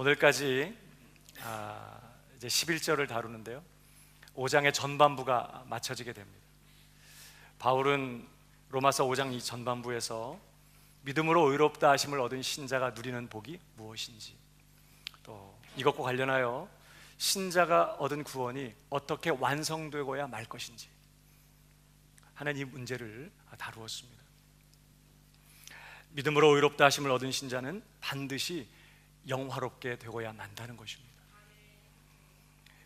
오늘까지 이제 11절을 다루는데요, 5장의 전반부가 마쳐지게 됩니다. 바울은 로마서 5장 이 전반부에서 믿음으로 의롭다 하심을 얻은 신자가 누리는 복이 무엇인지, 또 이것과 관련하여 신자가 얻은 구원이 어떻게 완성되고야 말 것인지 하는 이 문제를 다루었습니다. 믿음으로 의롭다 하심을 얻은 신자는 반드시 영화롭게 되고야 만다는 것입니다.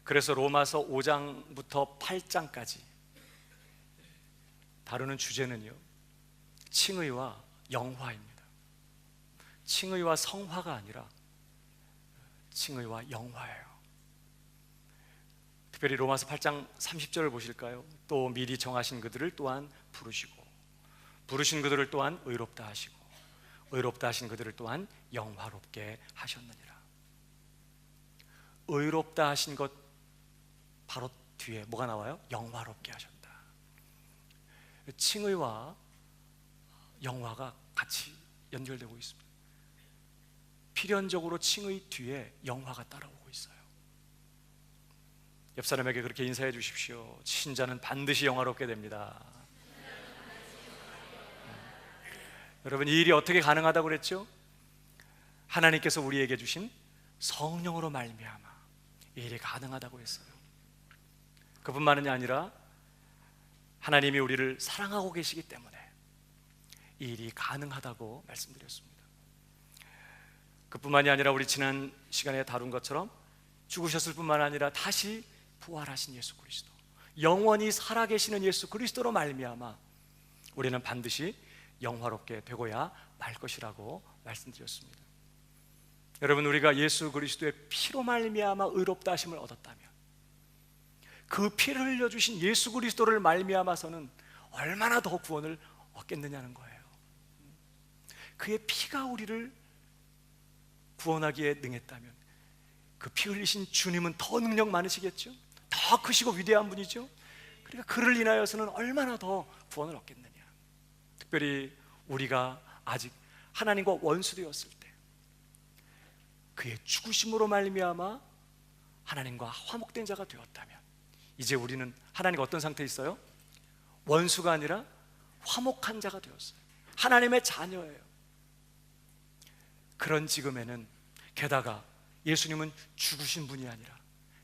그래서 로마서 5장부터 8장까지 다루는 주제는요, 칭의와 영화입니다. 칭의와 성화가 아니라 칭의와 영화예요. 특별히 로마서 8장 30절을 보실까요? 또 미리 정하신 그들을 또한 부르시고, 부르신 그들을 또한 의롭다 하시고, 의롭다 하신 그들을 또한 영화롭게 하셨느니라. 의롭다 하신 것 바로 뒤에 뭐가 나와요? 영화롭게 하셨다. 칭의와 영화가 같이 연결되고 있습니다. 필연적으로 칭의 뒤에 영화가 따라오고 있어요. 옆 사람에게 그렇게 인사해 주십시오. 신자는 반드시 영화롭게 됩니다. 여러분, 이 일이 어떻게 가능하다고 그랬죠? 하나님께서 우리에게 주신 성령으로 말미암아 이 일이 가능하다고 했어요. 그뿐만이 아니라 하나님이 우리를 사랑하고 계시기 때문에 이 일이 가능하다고 말씀드렸습니다. 그뿐만이 아니라 우리 지난 시간에 다룬 것처럼 죽으셨을 뿐만 아니라 다시 부활하신 예수 그리스도, 영원히 살아계시는 예수 그리스도로 말미암아 우리는 반드시 영화롭게 되고야 말 것이라고 말씀드렸습니다. 여러분, 우리가 예수 그리스도의 피로 말미암아 의롭다 하심을 얻었다면 그 피를 흘려주신 예수 그리스도를 말미암아서는 얼마나 더 구원을 얻겠느냐는 거예요. 그의 피가 우리를 구원하기에 능했다면 그 피 흘리신 주님은 더 능력 많으시겠죠? 더 크시고 위대한 분이죠? 그러니까 그를 인하여서는 얼마나 더 구원을 얻겠느냐. 특별히 우리가 아직 하나님과 원수되었을 때 그의 죽으심으로 말미암아 하나님과 화목된 자가 되었다면 이제 우리는 하나님과 어떤 상태에 있어요? 원수가 아니라 화목한 자가 되었어요. 하나님의 자녀예요. 그런 지금에는 게다가 예수님은 죽으신 분이 아니라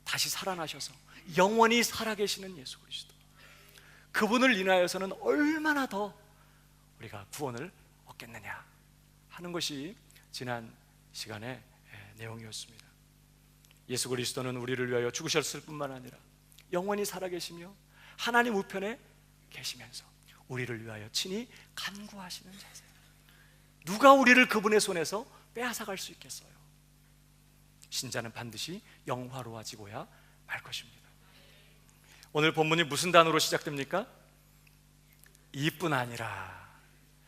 다시 살아나셔서 영원히 살아계시는 예수 그리스도, 그분을 인하여서는 얼마나 더 우리가 구원을 얻겠느냐 하는 것이 지난 시간의 내용이었습니다. 예수 그리스도는 우리를 위하여 죽으셨을 뿐만 아니라 영원히 살아계시며 하나님 우편에 계시면서 우리를 위하여 친히 간구하시는 자세요. 누가 우리를 그분의 손에서 빼앗아갈 수 있겠어요? 신자는 반드시 영화로워지고야 말 것입니다. 오늘 본문이 무슨 단어로 시작됩니까? 이뿐 아니라.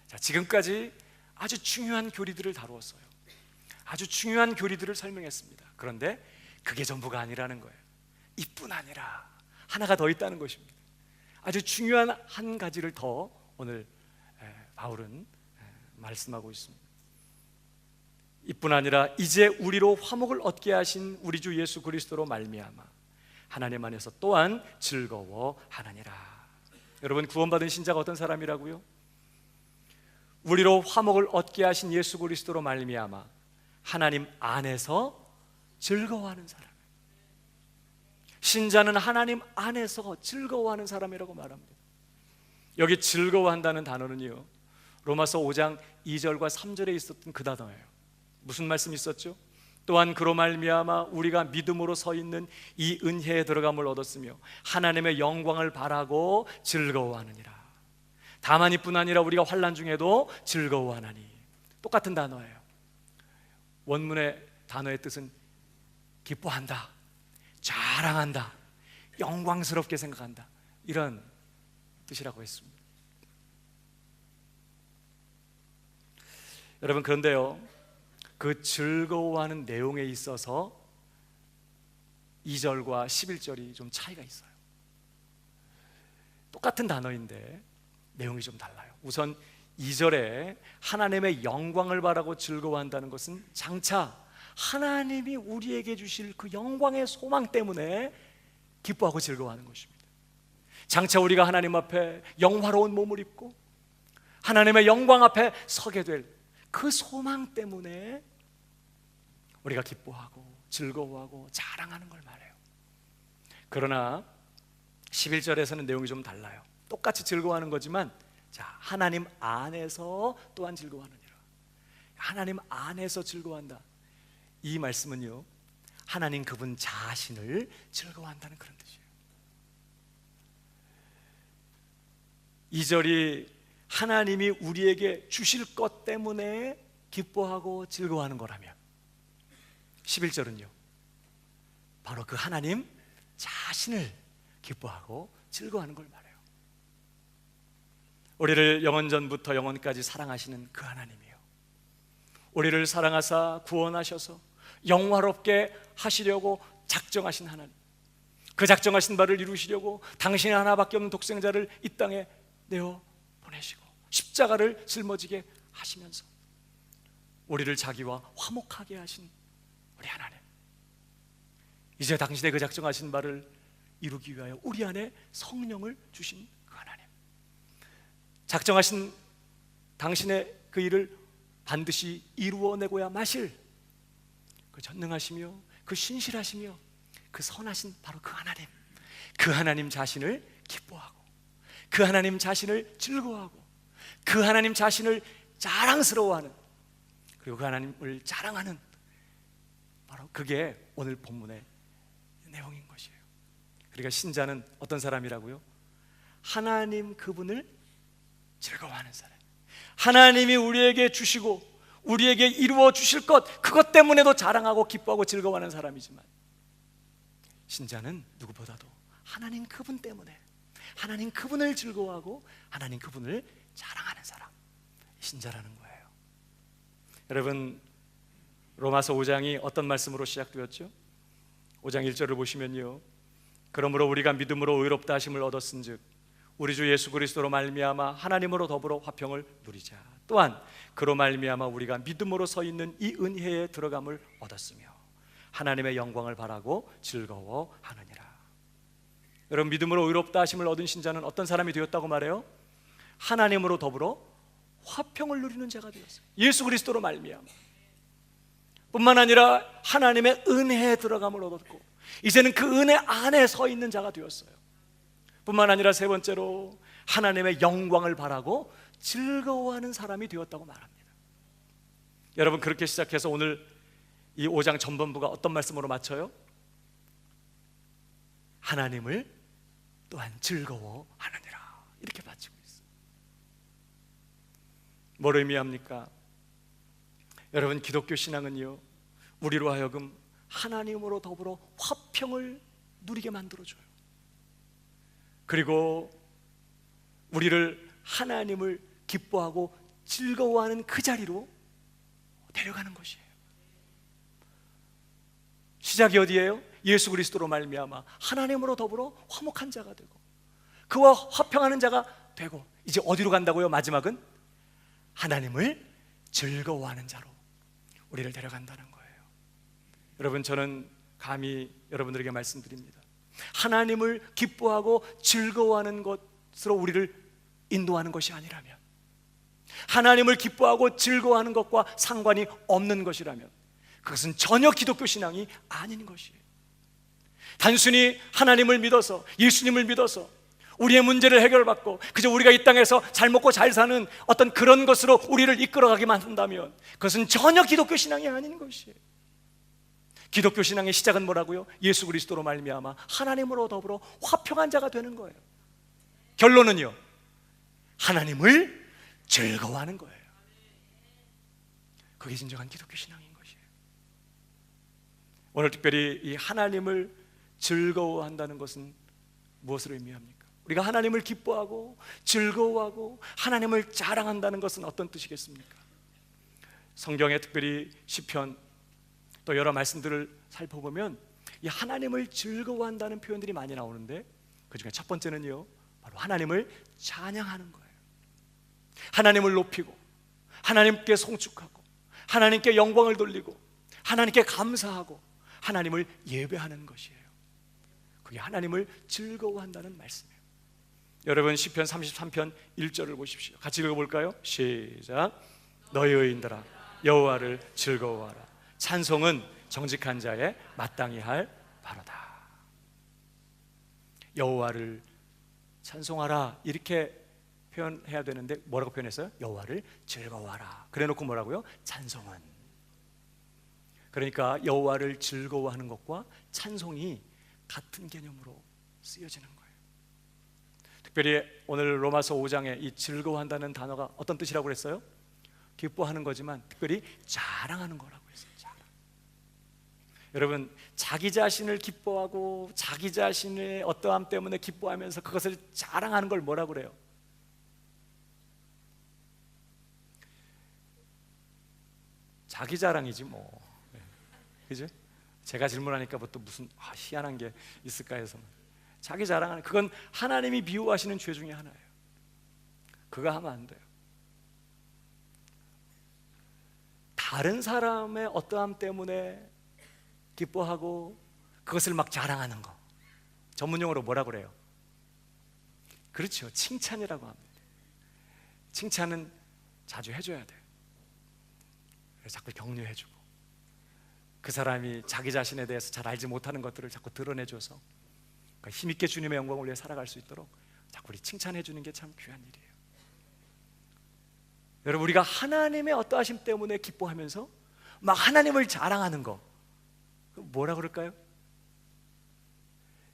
자, 지금까지 아주 중요한 교리들을 다루었어요. 아주 중요한 교리들을 설명했습니다. 그런데 그게 전부가 아니라는 거예요. 이뿐 아니라 하나가 더 있다는 것입니다. 아주 중요한 한 가지를 더 오늘 바울은 말씀하고 있습니다. 이뿐 아니라 이제 우리로 화목을 얻게 하신 우리 주 예수 그리스도로 말미암아 하나님 안에서 또한 즐거워하느니라. 여러분, 구원받은 신자가 어떤 사람이라고요? 우리로 화목을 얻게 하신 예수 그리스도로 말미암아 하나님 안에서 즐거워하는 사람. 신자는 하나님 안에서 즐거워하는 사람이라고 말합니다. 여기 즐거워한다는 단어는요, 로마서 5장 2절과 3절에 있었던 그 단어예요. 무슨 말씀이 있었죠? 또한 그로 말미암아 우리가 믿음으로 서 있는 이 은혜에 들어감을 얻었으며 하나님의 영광을 바라고 즐거워하느니라. 다만 이뿐 아니라 우리가 환난 중에도 즐거워하나니. 똑같은 단어예요. 원문의 단어의 뜻은 기뻐한다, 자랑한다, 영광스럽게 생각한다, 이런 뜻이라고 했습니다. 여러분, 그런데요, 그 즐거워하는 내용에 있어서 2절과 11절이 좀 차이가 있어요. 똑같은 단어인데 내용이 좀 달라요. 우선 2절에 하나님의 영광을 바라고 즐거워한다는 것은 장차 하나님이 우리에게 주실 그 영광의 소망 때문에 기뻐하고 즐거워하는 것입니다. 장차 우리가 하나님 앞에 영화로운 몸을 입고 하나님의 영광 앞에 서게 될 그 소망 때문에 우리가 기뻐하고 즐거워하고 자랑하는 걸 말해요. 그러나 11절에서는 내용이 좀 달라요. 똑같이 즐거워하는 거지만, 자, 하나님 안에서 또한 즐거워하느니라. 하나님 안에서 즐거워한다. 이 말씀은요, 하나님 그분 자신을 즐거워한다는 그런 뜻이에요. 2절이 하나님이 우리에게 주실 것 때문에 기뻐하고 즐거워하는 거라면, 11절은요 바로 그 하나님 자신을 기뻐하고 즐거워하는 걸 말해요. 우리를 영원전부터 영원까지 사랑하시는 그 하나님이요, 우리를 사랑하사 구원하셔서 영화롭게 하시려고 작정하신 하나님, 그 작정하신 바를 이루시려고 당신의 하나밖에 없는 독생자를 이 땅에 내어 보내시고 십자가를 짊어지게 하시면서 우리를 자기와 화목하게 하신 우리 하나님, 이제 당신의 그 작정하신 바를 이루기 위하여 우리 안에 성령을 주신 그 하나님, 작정하신 당신의 그 일을 반드시 이루어내고야 마실 그 전능하시며 그 신실하시며 그 선하신 바로 그 하나님, 그 하나님 자신을 기뻐하고 그 하나님 자신을 즐거워하고 그 하나님 자신을 자랑스러워하는, 그리고 그 하나님을 자랑하는, 바로 그게 오늘 본문의 내용인 것이에요. 그러니까 신자는 어떤 사람이라고요? 하나님 그분을 즐거워하는 사람, 하나님이 우리에게 주시고 우리에게 이루어 주실 것, 그것 때문에도 자랑하고 기뻐하고 즐거워하는 사람이지만, 신자는 누구보다도 하나님 그분 때문에 하나님 그분을 즐거워하고 하나님 그분을 자랑하는 사람, 신자라는 거예요. 여러분, 로마서 5장이 어떤 말씀으로 시작되었죠? 5장 1절을 보시면요, 그러므로 우리가 믿음으로 의롭다 하심을 얻었은즉 우리 주 예수 그리스도로 말미암아 하나님으로 더불어 화평을 누리자. 또한 그로 말미암아 우리가 믿음으로 서 있는 이 은혜에 들어감을 얻었으며 하나님의 영광을 바라고 즐거워하느니라. 여러분, 믿음으로 의롭다 하심을 얻은 신자는 어떤 사람이 되었다고 말해요? 하나님으로 더불어 화평을 누리는 자가 되었어요. 예수 그리스도로 말미암아 뿐만 아니라 하나님의 은혜에 들어감을 얻었고 이제는 그 은혜 안에 서 있는 자가 되었어요. 뿐만 아니라 세 번째로 하나님의 영광을 바라고 즐거워하는 사람이 되었다고 말합니다. 여러분, 그렇게 시작해서 오늘 이 5장 전반부가 어떤 말씀으로 마쳐요? 하나님을 또한 즐거워하느니라, 이렇게 마치고 있어요. 뭘 의미합니까? 여러분, 기독교 신앙은요, 우리로 하여금 하나님으로 더불어 화평을 누리게 만들어줘요. 그리고 우리를 하나님을 기뻐하고 즐거워하는 그 자리로 데려가는 것이에요. 시작이 어디예요? 예수 그리스도로 말미암아 하나님으로 더불어 화목한 자가 되고 그와 화평하는 자가 되고, 이제 어디로 간다고요? 마지막은 하나님을 즐거워하는 자로 우리를 데려간다는 거예요. 여러분, 저는 감히 여러분들에게 말씀드립니다. 하나님을 기뻐하고 즐거워하는 것으로 우리를 인도하는 것이 아니라면, 하나님을 기뻐하고 즐거워하는 것과 상관이 없는 것이라면 그것은 전혀 기독교 신앙이 아닌 것이에요. 단순히 하나님을 믿어서, 예수님을 믿어서 우리의 문제를 해결받고 그저 우리가 이 땅에서 잘 먹고 잘 사는 어떤 그런 것으로 우리를 이끌어가기만 한다면 그것은 전혀 기독교 신앙이 아닌 것이에요. 기독교 신앙의 시작은 뭐라고요? 예수 그리스도로 말미암아 하나님으로 더불어 화평한 자가 되는 거예요. 결론은요, 하나님을 즐거워하는 거예요. 그게 진정한 기독교 신앙인 것이에요. 오늘 특별히 이 하나님을 즐거워한다는 것은 무엇을 의미합니까? 우리가 하나님을 기뻐하고 즐거워하고 하나님을 자랑한다는 것은 어떤 뜻이겠습니까? 성경에 특별히 시편 또 여러 말씀들을 살펴보면 이 하나님을 즐거워한다는 표현들이 많이 나오는데, 그 중에 첫 번째는요, 바로 하나님을 찬양하는 거예요. 하나님을 높이고 하나님께 송축하고 하나님께 영광을 돌리고 하나님께 감사하고 하나님을 예배하는 것이에요. 그게 하나님을 즐거워한다는 말씀이에요. 여러분 시편 33편 1절을 보십시오. 같이 읽어볼까요? 시작. 너희 의인들아 여호와를 즐거워하라. 찬송은 정직한 자의 마땅히 할 바로다. 여호와를 찬송하라 이렇게 표현해야 되는데 뭐라고 표현했어요? 여호와를 즐거워하라. 그래놓고 뭐라고요? 찬송은. 그러니까 여호와를 즐거워하는 것과 찬송이 같은 개념으로 쓰여지는 거예요. 특별히 오늘 로마서 5장에 이 즐거워한다는 단어가 어떤 뜻이라고 그랬어요? 기뻐하는 거지만 특별히 자랑하는 거라고 했어요. 자랑. 여러분 자기 자신을 기뻐하고 자기 자신의 어떠함 때문에 기뻐하면서 그것을 자랑하는 걸 뭐라고 그래요? 자기 자랑이지 뭐. 그죠? 제가 질문하니까 뭐 또 무슨 희한한 게 있을까 해서 자기 자랑하는, 그건 하나님이 미워하시는 죄 중에 하나예요. 그거 하면 안 돼요. 다른 사람의 어떠함 때문에 기뻐하고 그것을 막 자랑하는 거, 전문용어로 뭐라 그래요? 그렇죠, 칭찬이라고 합니다. 칭찬은 자주 해줘야 돼요. 그래서 자꾸 격려해주고 그 사람이 자기 자신에 대해서 잘 알지 못하는 것들을 자꾸 드러내줘서 힘있게 주님의 영광을 위해 살아갈 수 있도록 자꾸 우리 칭찬해 주는 게 참 귀한 일이에요. 여러분 우리가 하나님의 어떠하심 때문에 기뻐하면서 막 하나님을 자랑하는 거 뭐라 그럴까요?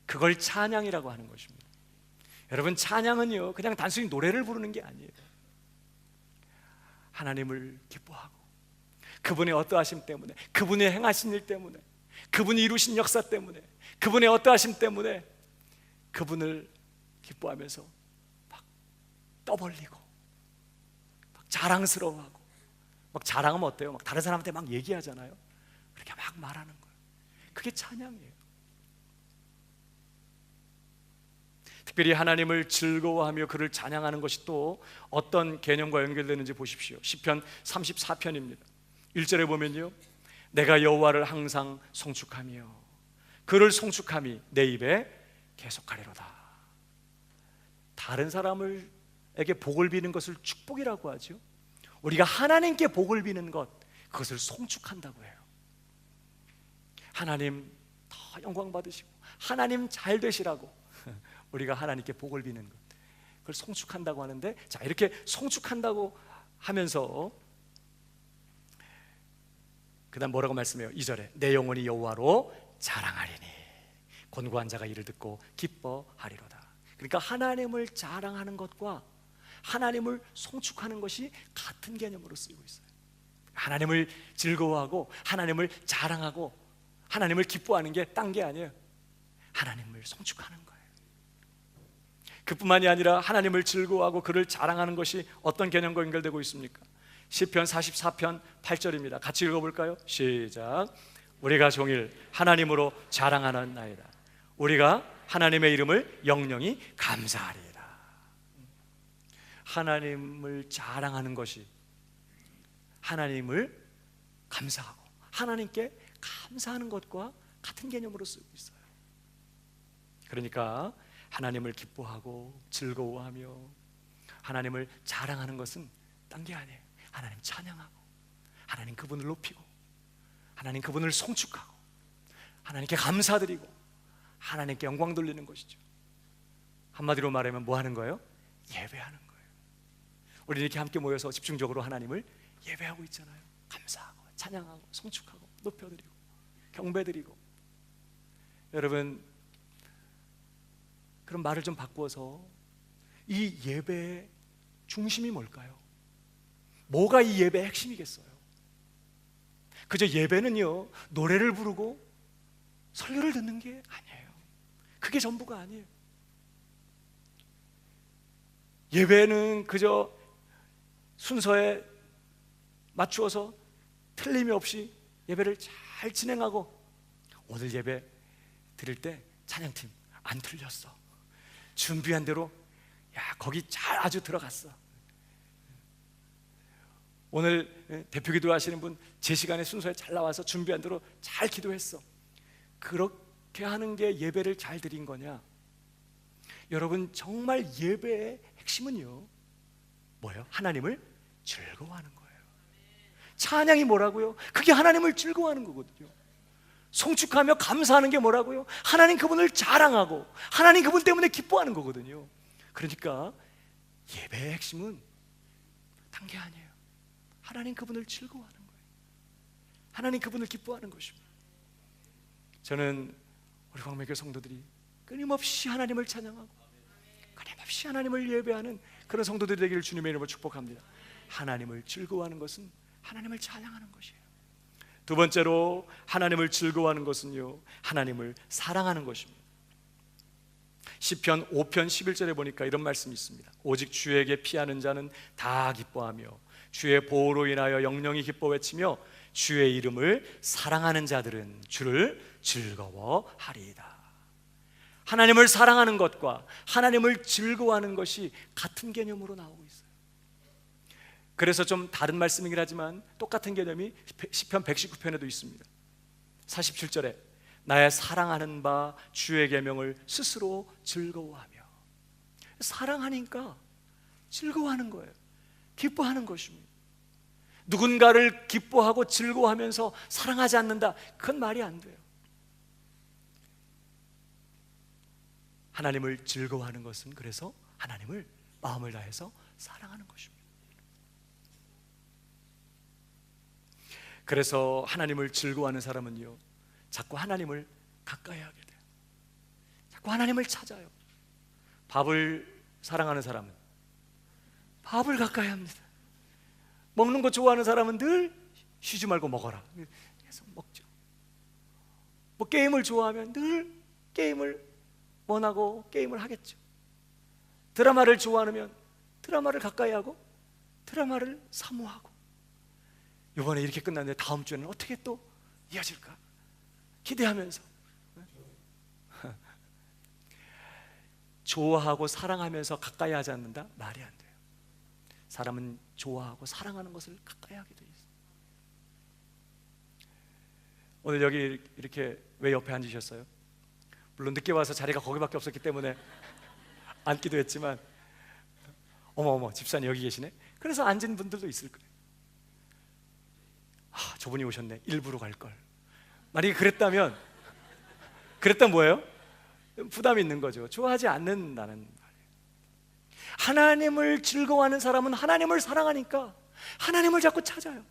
그걸 찬양이라고 하는 것입니다. 여러분 찬양은요 그냥 단순히 노래를 부르는 게 아니에요. 하나님을 기뻐하고 그분의 어떠하심 때문에, 그분의 행하신 일 때문에, 그분이 이루신 역사 때문에, 그분의 어떠하심 때문에 그분을 기뻐하면서 막 떠벌리고 막 자랑스러워하고, 막 자랑하면 어때요? 막 다른 사람한테 막 얘기하잖아요. 그렇게 막 말하는 거예요. 그게 찬양이에요. 특별히 하나님을 즐거워하며 그를 찬양하는 것이 또 어떤 개념과 연결되는지 보십시오. 시편 34편입니다 1절에 보면요, 내가 여호와를 항상 송축하며 그를 송축함이 내 입에 계속하리로다. 다른 사람에게 복을 비는 것을 축복이라고 하죠. 우리가 하나님께 복을 비는 것, 그것을 송축한다고 해요. 하나님 더 영광 받으시고 하나님 잘 되시라고 우리가 하나님께 복을 비는 것, 그걸 송축한다고 하는데, 자 이렇게 송축한다고 하면서 그 다음 뭐라고 말씀해요? 2절에 내 영혼이 여호와로 자랑하리니 곤고한 자가 이를 듣고 기뻐하리로다. 그러니까 하나님을 자랑하는 것과 하나님을 송축하는 것이 같은 개념으로 쓰이고 있어요. 하나님을 즐거워하고 하나님을 자랑하고 하나님을 기뻐하는 게 딴 게 아니에요. 하나님을 송축하는 거예요. 그뿐만이 아니라 하나님을 즐거워하고 그를 자랑하는 것이 어떤 개념과 연결되고 있습니까? 시편 44편 8절입니다 같이 읽어볼까요? 시작. 우리가 종일 하나님으로 자랑하는 나이다. 우리가 하나님의 이름을 영영히 감사하리이다. 하나님을 자랑하는 것이 하나님을 감사하고 하나님께 감사하는 것과 같은 개념으로 쓰고 있어요. 그러니까 하나님을 기뻐하고 즐거워하며 하나님을 자랑하는 것은 딴 게 아니에요. 하나님 찬양하고 하나님 그분을 높이고 하나님 그분을 송축하고 하나님께 감사드리고 하나님께 영광 돌리는 것이죠. 한마디로 말하면 뭐 하는 거예요? 예배하는 거예요. 우리 이렇게 함께 모여서 집중적으로 하나님을 예배하고 있잖아요. 감사하고 찬양하고 송축하고 높여드리고 경배드리고. 여러분 그럼 말을 좀 바꾸어서 이 예배의 중심이 뭘까요? 뭐가 이 예배의 핵심이겠어요? 그저 예배는요 노래를 부르고 설교를 듣는 게 아니에요. 그게 전부가 아니에요. 예배는 그저 순서에 맞추어서 틀림이 없이 예배를 잘 진행하고, 오늘 예배 드릴 때 찬양팀 안 틀렸어, 준비한 대로 야 거기 잘 아주 들어갔어, 오늘 대표 기도하시는 분 제 시간에 순서에 잘 나와서 준비한 대로 잘 기도했어. 그렇게 하는 게 예배를 잘 드린 거냐? 여러분, 정말 예배의 핵심은요, 뭐예요? 하나님을 즐거워하는 거예요. 찬양이 뭐라고요? 그게 하나님을 즐거워하는 거거든요. 송축하며 감사하는 게 뭐라고요? 하나님 그분을 자랑하고 하나님 그분 때문에 기뻐하는 거거든요. 그러니까 예배의 핵심은 딴 게 아니에요. 하나님 그분을 즐거워하는 거예요. 하나님 그분을 기뻐하는 것입니다. 저는 우리 광명교회 성도들이 끊임없이 하나님을 찬양하고 끊임없이 하나님을 예배하는 그런 성도들이 되기를 주님의 이름으로 축복합니다. 하나님을 즐거워하는 것은 하나님을 찬양하는 것이에요. 두 번째로 하나님을 즐거워하는 것은요, 하나님을 사랑하는 것입니다. 시편 5편 11절에 보니까 이런 말씀이 있습니다. 오직 주에게 피하는 자는 다 기뻐하며 주의 보호로 인하여 영영이 기뻐 외치며 주의 이름을 사랑하는 자들은 주를 즐거워하리이다. 하나님을 사랑하는 것과 하나님을 즐거워하는 것이 같은 개념으로 나오고 있어요. 그래서 좀 다른 말씀이긴 하지만 똑같은 개념이 시편 119편에도 있습니다. 47절에 나의 사랑하는 바 주의 계명을 스스로 즐거워하며, 사랑하니까 즐거워하는 거예요. 기뻐하는 것입니다. 누군가를 기뻐하고 즐거워하면서 사랑하지 않는다, 그건 말이 안 돼요. 하나님을 즐거워하는 것은 그래서 하나님을 마음을 다해서 사랑하는 것입니다. 그래서 하나님을 즐거워하는 사람은요, 자꾸 하나님을 가까이 하게 돼요. 자꾸 하나님을 찾아요. 밥을 사랑하는 사람은 밥을 가까이 합니다. 먹는 거 좋아하는 사람은 늘 쉬지 말고 먹어라, 계속 먹죠. 뭐 게임을 좋아하면 늘 게임을 원하고 게임을 하겠죠. 드라마를 좋아하면 드라마를 가까이 하고 드라마를 사모하고, 이번에 이렇게 끝났는데 다음 주에는 어떻게 또 이어질까 기대하면서 좋아하고 사랑하면서 가까이 하지 않는다? 말이 안 돼요. 사람은 좋아하고 사랑하는 것을 가까이 하게 돼 있어요. 오늘 여기 이렇게 왜 옆에 앉으셨어요? 물론 늦게 와서 자리가 거기밖에 없었기 때문에 앉기도 했지만, 어머 집사님 여기 계시네? 그래서 앉은 분들도 있을 거예요. 저분이 오셨네, 일부러 갈걸. 만약에 그랬다면 뭐예요? 부담이 있는 거죠. 좋아하지 않는다는 말이에요. 하나님을 즐거워하는 사람은 하나님을 사랑하니까 하나님을 자꾸 찾아요.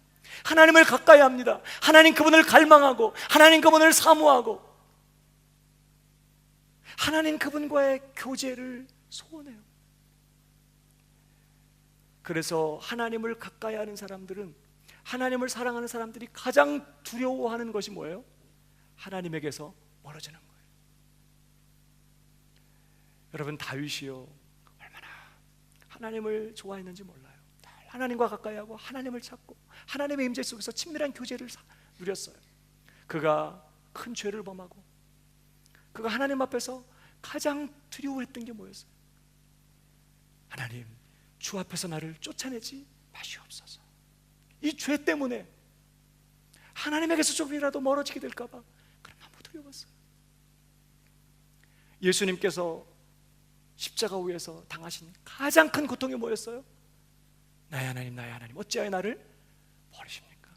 하나님을 가까이 합니다. 하나님 그분을 갈망하고 하나님 그분을 사모하고 하나님 그분과의 교제를 소원해요. 그래서 하나님을 가까이 하는 사람들은, 하나님을 사랑하는 사람들이 가장 두려워하는 것이 뭐예요? 하나님에게서 멀어지는 거예요. 여러분, 다윗이요, 얼마나 하나님을 좋아했는지 몰라요. 하나님과 가까이 하고 하나님을 찾고 하나님의 임재 속에서 친밀한 교제를 누렸어요. 그가 큰 죄를 범하고 그가 하나님 앞에서 가장 두려워했던 게 뭐였어요? 하나님, 주 앞에서 나를 쫓아내지 마시옵소서. 이 죄 때문에 하나님에게서 조금이라도 멀어지게 될까 봐 그럼 너무 두려웠어요. 예수님께서 십자가 위에서 당하신 가장 큰 고통이 뭐였어요? 나의 하나님, 나의 하나님, 어찌하여 나를 버리십니까?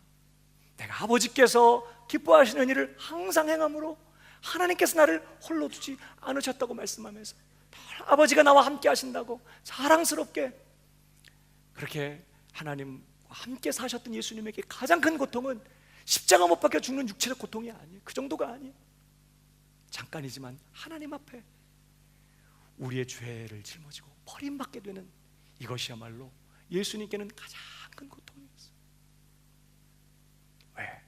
내가 아버지께서 기뻐하시는 일을 항상 행함으로 하나님께서 나를 홀로 두지 않으셨다고 말씀하면서 아버지가 나와 함께 하신다고 자랑스럽게 그렇게 하나님과 함께 사셨던 예수님에게 가장 큰 고통은 십자가 못 박혀 죽는 육체적 고통이 아니에요. 그 정도가 아니에요. 잠깐이지만 하나님 앞에 우리의 죄를 짊어지고 버림받게 되는 이것이야말로 예수님께는 가장 큰 고통이었어요. 왜?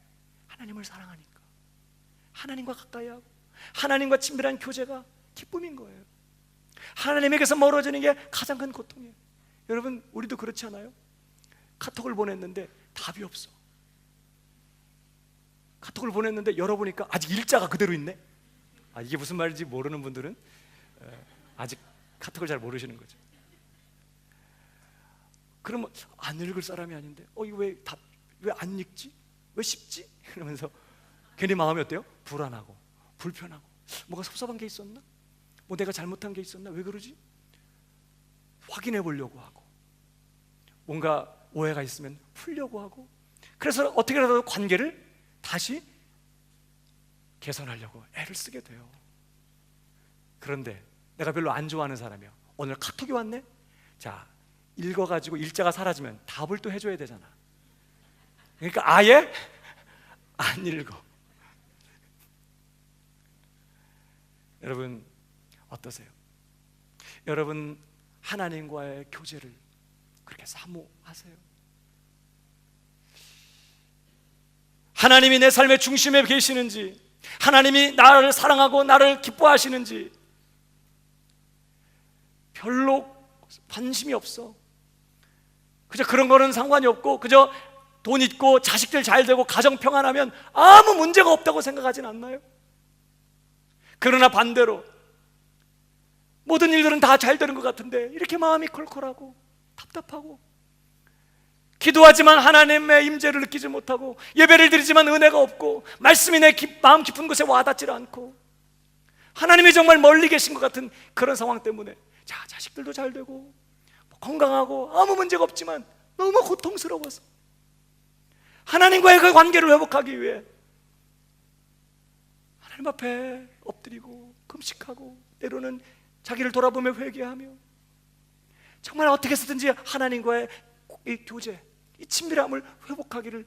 하나님을 사랑하니까, 하나님과 가까이 하고 하나님과 친밀한 교제가 기쁨인 거예요. 하나님에게서 멀어지는 게 가장 큰 고통이에요. 여러분, 우리도 그렇지 않아요? 카톡을 보냈는데 답이 없어. 카톡을 보냈는데 열어보니까 아직 일자가 그대로 있네. 이게 무슨 말인지 모르는 분들은 아직 카톡을 잘 모르시는 거죠. 그러면 안 읽을 사람이 아닌데 이거 왜 안 읽지? 왜 쉽지? 이러면서 괜히 마음이 어때요? 불안하고 불편하고 뭐가 섭섭한 게 있었나? 뭐 내가 잘못한 게 있었나? 왜 그러지? 확인해 보려고 하고 뭔가 오해가 있으면 풀려고 하고 그래서 어떻게라도 관계를 다시 개선하려고 애를 쓰게 돼요. 그런데 내가 별로 안 좋아하는 사람이야. 오늘 카톡이 왔네? 자, 읽어가지고 일자가 사라지면 답을 또 해줘야 되잖아. 그러니까 아예 안 읽어. 여러분 어떠세요? 여러분 하나님과의 교제를 그렇게 사모하세요? 하나님이 내 삶의 중심에 계시는지, 하나님이 나를 사랑하고 나를 기뻐하시는지 별로 관심이 없어. 그저 그런 거는 상관이 없고 그저 돈 있고 자식들 잘 되고 가정 평안하면 아무 문제가 없다고 생각하진 않나요? 그러나 반대로 모든 일들은 다 잘 되는 것 같은데 이렇게 마음이 콜콜하고 답답하고 기도하지만 하나님의 임재를 느끼지 못하고 예배를 드리지만 은혜가 없고 말씀이 내 마음 깊은 곳에 와닿지 않고 하나님이 정말 멀리 계신 것 같은 그런 상황 때문에 자식들도 잘 되고 건강하고 아무 문제가 없지만 너무 고통스러워서 하나님과의 그 관계를 회복하기 위해 하나님 앞에 엎드리고 금식하고 때로는 자기를 돌아보며 회개하며 정말 어떻게 해서든지 하나님과의 이 교제, 이 친밀함을 회복하기를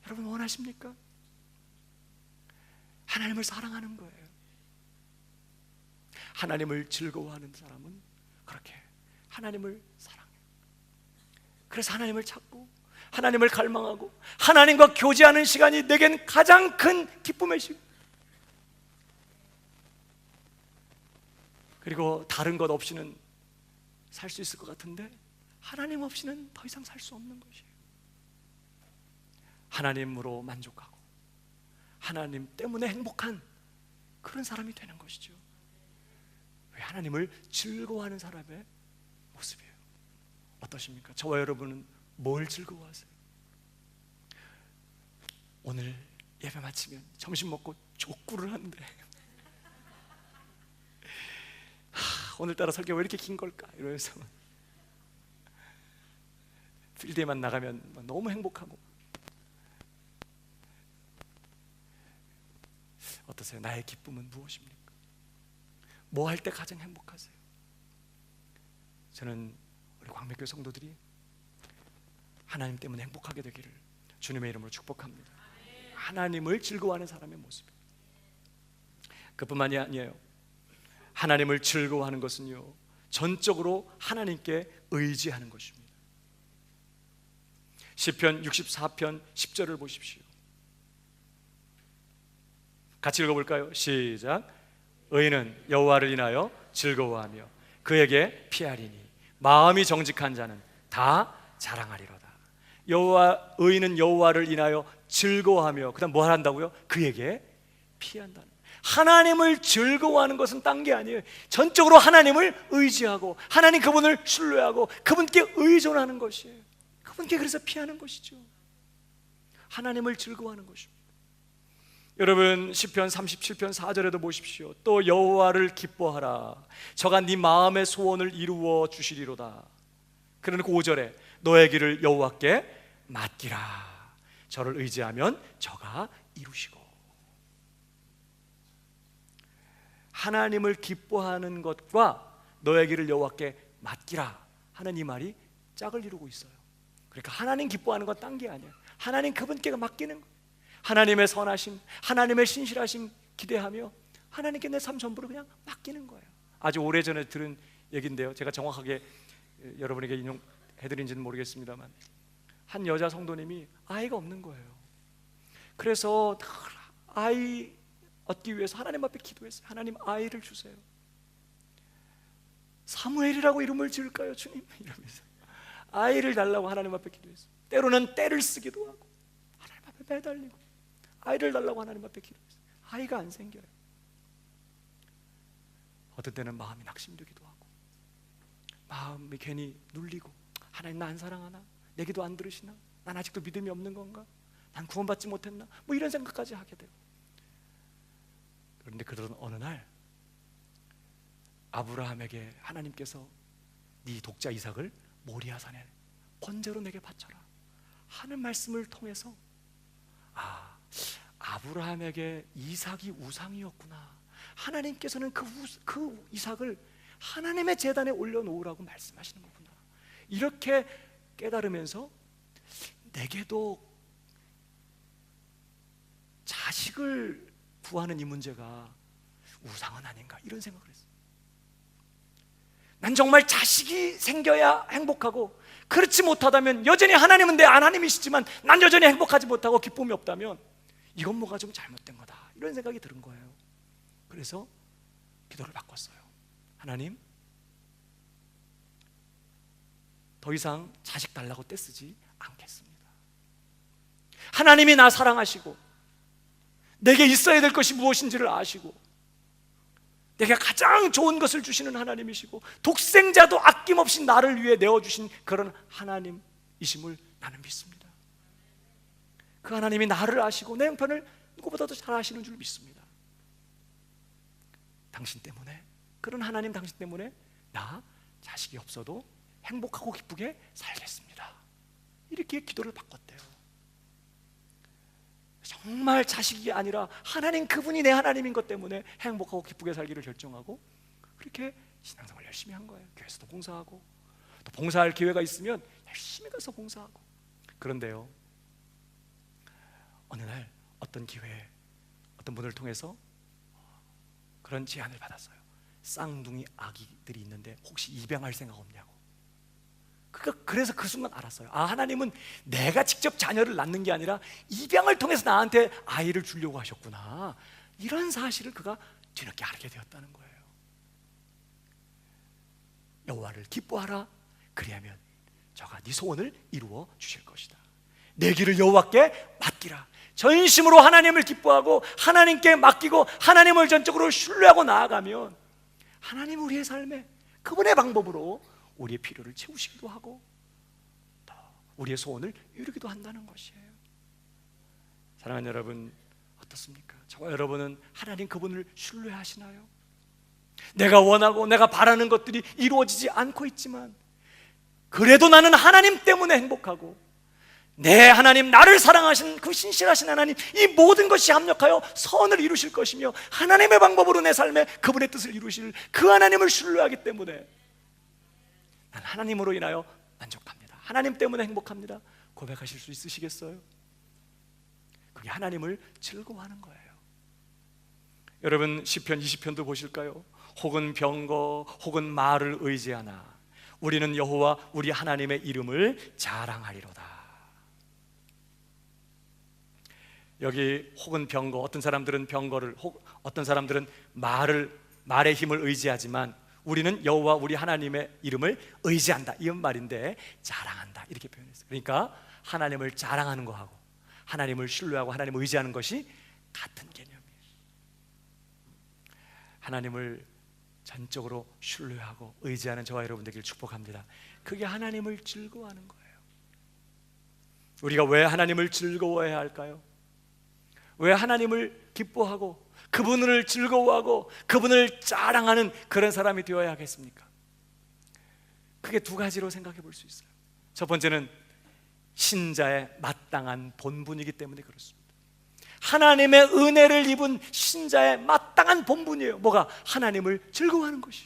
여러분 원하십니까? 하나님을 사랑하는 거예요. 하나님을 즐거워하는 사람은 그렇게 하나님을 사랑해요. 그래서 하나님을 찾고 하나님을 갈망하고 하나님과 교제하는 시간이 내겐 가장 큰 기쁨의 시간. 그리고 다른 것 없이는 살 수 있을 것 같은데 하나님 없이는 더 이상 살 수 없는 것이에요. 하나님으로 만족하고 하나님 때문에 행복한 그런 사람이 되는 것이죠. 왜 하나님을 즐거워하는 사람의 모습이에요. 어떠십니까? 저와 여러분은 뭘 즐거워하세요? 오늘 예배 마치면 점심 먹고 족구를 하는데 오늘따라 설교 왜 이렇게 긴 걸까? 이러면서 필드에만 나가면 너무 행복하고 어떠세요? 나의 기쁨은 무엇입니까? 뭐 할 때 가장 행복하세요? 저는 우리 광백교 성도들이 하나님 때문에 행복하게 되기를 주님의 이름으로 축복합니다. 하나님을 즐거워하는 사람의 모습. 그뿐만이 아니에요. 하나님을 즐거워하는 것은요 전적으로 하나님께 의지하는 것입니다. 시편 64편 10절을 보십시오. 같이 읽어볼까요? 시작. 의인은 여호와를 인하여 즐거워하며 그에게 피하리니 마음이 정직한 자는 다 자랑하리로다. 의인은 여호와를 인하여 즐거워하며 그다음 뭐 한다고요? 그에게 피한다는. 하나님을 즐거워하는 것은 딴 게 아니에요. 전적으로 하나님을 의지하고 하나님 그분을 신뢰하고 그분께 의존하는 것이에요. 그분께 그래서 피하는 것이죠. 하나님을 즐거워하는 것입니다. 여러분 시편 37편 4절에도 보십시오. 또 여호와를 기뻐하라. 저가 네 마음의 소원을 이루어 주시리로다. 그러니까 5절에 너의 길을 여호와께 맡기라. 저를 의지하면 저가 이루시고. 하나님을 기뻐하는 것과 너의 길을 여호와께 맡기라 하는 이 말이 짝을 이루고 있어요. 그러니까 하나님 기뻐하는 건 딴 게 아니에요. 하나님 그분께 맡기는 거예요. 하나님의 선하심, 하나님의 신실하심 기대하며 하나님께 내 삶 전부를 그냥 맡기는 거예요. 아주 오래전에 들은 얘기인데요, 제가 정확하게 여러분에게 인용해드린지는 모르겠습니다만 한 여자 성도님이 아이가 없는 거예요. 그래서 아이 얻기 위해서 하나님 앞에 기도했어요. 하나님 아이를 주세요. 사무엘이라고 이름을 지을까요 주님? 이러면서 아이를 달라고 하나님 앞에 기도했어요. 때로는 떼를 쓰기도 하고 하나님 앞에 매달리고 아이를 달라고 하나님 앞에 기도했어요. 아이가 안 생겨요. 어떤 때는 마음이 낙심되기도 하고 마음이 괜히 눌리고 하나님 나 안 사랑하나? 내 기도 안 들으시나? 난 아직도 믿음이 없는 건가? 난 구원받지 못했나? 뭐 이런 생각까지 하게 돼요. 그런데 그들은 어느 날 아브라함에게 하나님께서 네 독자 이삭을 모리아 산에 번제로 내게 바쳐라 하는 말씀을 통해서 아브라함에게 이삭이 우상이었구나. 하나님께서는 그 이삭을 하나님의 제단에 올려놓으라고 말씀하시는 거구나. 이렇게 깨달으면서 내게도 자식을 구하는 이 문제가 우상은 아닌가 이런 생각을 했어요. 난 정말 자식이 생겨야 행복하고, 그렇지 못하다면 여전히 하나님은 내 하나님이시지만 난 여전히 행복하지 못하고 기쁨이 없다면 이건 뭐가 좀 잘못된 거다 이런 생각이 드는 거예요. 그래서 기도를 바꿨어요. 하나님, 더 이상 자식 달라고 떼쓰지 않겠습니다. 하나님이 나 사랑하시고 내게 있어야 될 것이 무엇인지를 아시고 내게 가장 좋은 것을 주시는 하나님이시고 독생자도 아낌없이 나를 위해 내어주신 그런 하나님이심을 나는 믿습니다. 그 하나님이 나를 아시고 내 형편을 누구보다도 잘 아시는 줄 믿습니다. 당신 때문에, 그런 하나님 당신 때문에 나 자식이 없어도 행복하고 기쁘게 살겠습니다. 이렇게 기도를 바꿨대요. 정말 자식이 아니라 하나님, 그분이 내 하나님인 것 때문에 행복하고 기쁘게 살기를 결정하고 그렇게 신앙생활 열심히 한 거예요. 교회에서도 봉사하고 또 봉사할 기회가 있으면 열심히 가서 봉사하고. 그런데요, 어느 날 어떤 기회에 어떤 분을 통해서 그런 제안을 받았어요. 쌍둥이 아기들이 있는데 혹시 입양할 생각 없냐고. 그래서 그 순간 알았어요. 하나님은 내가 직접 자녀를 낳는 게 아니라 입양을 통해서 나한테 아이를 주려고 하셨구나. 이런 사실을 그가 뒤늦게 알게 되었다는 거예요. 여호와를 기뻐하라. 그리하면 저가 네 소원을 이루어 주실 것이다. 내 길을 여호와께 맡기라. 전심으로 하나님을 기뻐하고 하나님께 맡기고 하나님을 전적으로 신뢰하고 나아가면 하나님 우리의 삶에 그분의 방법으로 우리의 필요를 채우시기도 하고 또 우리의 소원을 이루기도 한다는 것이에요. 사랑하는 여러분, 어떻습니까? 저와 여러분은 하나님 그분을 신뢰하시나요? 내가 원하고 내가 바라는 것들이 이루어지지 않고 있지만 그래도 나는 하나님 때문에 행복하고 내 하나님, 나를 사랑하신 그 신실하신 하나님, 이 모든 것이 합력하여 선을 이루실 것이며 하나님의 방법으로 내 삶에 그분의 뜻을 이루실 그 하나님을 신뢰하기 때문에 난 하나님으로 인하여 만족합니다. 하나님 때문에 행복합니다. 고백하실 수 있으시겠어요? 그게 하나님을 즐거워하는 거예요. 여러분, 시편 20편도 보실까요? 혹은 병거 혹은 말을 의지하나 우리는 여호와 우리 하나님의 이름을 자랑하리로다. 여기 혹은 병거, 어떤 사람들은 병거를, 어떤 사람들은 말의 힘을 의지하지만 우리는 여호와 우리 하나님의 이름을 의지한다, 이런 말인데 자랑한다 이렇게 표현했어요. 그러니까 하나님을 자랑하는 거하고 하나님을 신뢰하고 하나님을 의지하는 것이 같은 개념이에요. 하나님을 전적으로 신뢰하고 의지하는 저와 여러분 되기를 축복합니다. 그게 하나님을 즐거워하는 거예요. 우리가 왜 하나님을 즐거워해야 할까요? 왜 하나님을 기뻐하고 그분을 즐거워하고 그분을 자랑하는 그런 사람이 되어야 하겠습니까? 크게 두 가지로 생각해 볼 수 있어요. 첫 번째는 신자의 마땅한 본분이기 때문에 그렇습니다. 하나님의 은혜를 입은 신자의 마땅한 본분이에요. 뭐가? 하나님을 즐거워하는 것이.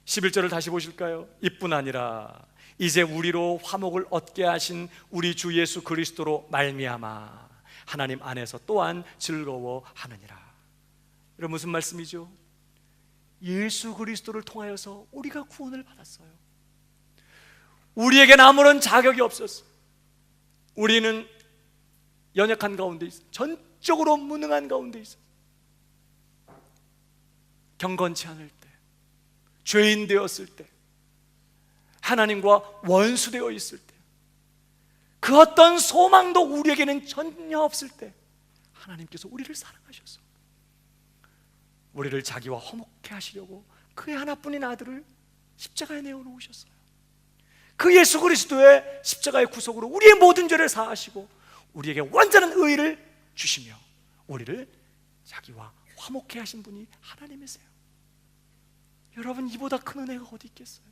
11절을 다시 보실까요? 이뿐 아니라 이제 우리로 화목을 얻게 하신 우리 주 예수 그리스도로 말미암아 하나님 안에서 또한 즐거워하느니라. 여러분, 무슨 말씀이죠? 예수 그리스도를 통하여서 우리가 구원을 받았어요. 우리에겐 아무런 자격이 없었어. 우리는 연약한 가운데 있어. 전적으로 무능한 가운데 있어. 경건치 않을 때, 죄인 되었을 때, 하나님과 원수되어 있을 때, 그 어떤 소망도 우리에게는 전혀 없을 때 하나님께서 우리를 사랑하셔서 우리를 자기와 화목케 하시려고 그의 하나뿐인 아들을 십자가에 내어놓으셨어요. 그 예수 그리스도의 십자가의 구속으로 우리의 모든 죄를 사하시고 우리에게 완전한 의를 주시며 우리를 자기와 화목해 하신 분이 하나님이세요. 여러분, 이보다 큰 은혜가 어디 있겠어요?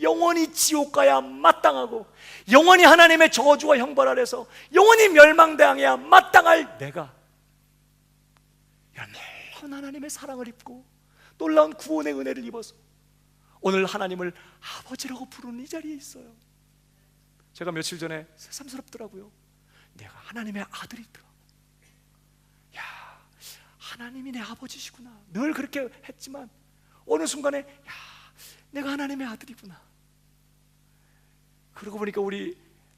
영원히 지옥 가야 마땅하고 영원히 하나님의 저주와 형벌 아래서 영원히 멸망당해야 마땅할 내가 이런 놀라운 하나님의 사랑을 입고 놀라운 구원의 은혜를 입어서 오늘 하나님을 아버지라고 부르는 이 자리에 있어요. 제가 며칠 전에 새삼스럽더라고요. 내가 하나님의 아들이더라. 야, 하나님이 내 아버지시구나. 늘 그렇게 했지만 어느 순간에 야, 내가 하나님의 아들이구나. 그러고 보니까 우리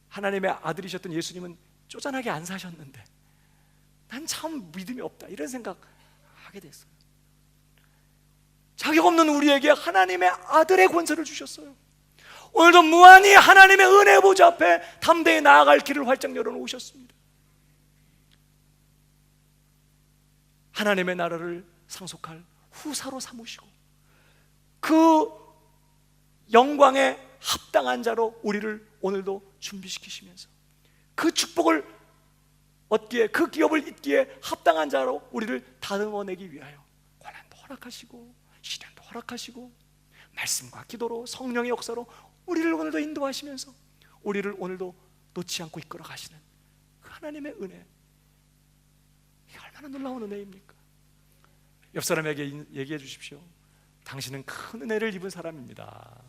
하나님의 아들이셨던 예수님은 쪼잔하게 안 사셨는데 난 참 믿음이 없다 이런 생각하게 됐어요. 자격 없는 우리에게 하나님의 아들의 권세를 주셨어요. 오늘도 무한히 하나님의 은혜 보좌 앞에 담대히 나아갈 길을 활짝 열어놓으셨습니다. 하나님의 나라를 상속할 후사로 삼으시고 그 영광에 합당한 자로 우리를 오늘도 준비시키시면서 그 축복을 얻기에, 그 기업을 잇기에 합당한 자로 우리를 다듬어내기 위하여 고난도 허락하시고 시련도 허락하시고 말씀과 기도로 성령의 역사로 우리를 오늘도 인도하시면서 우리를 오늘도 놓지 않고 이끌어 가시는 그 하나님의 은혜, 이게 얼마나 놀라운 은혜입니까? 옆 사람에게 얘기해 주십시오. 당신은 큰 은혜를 입은 사람입니다.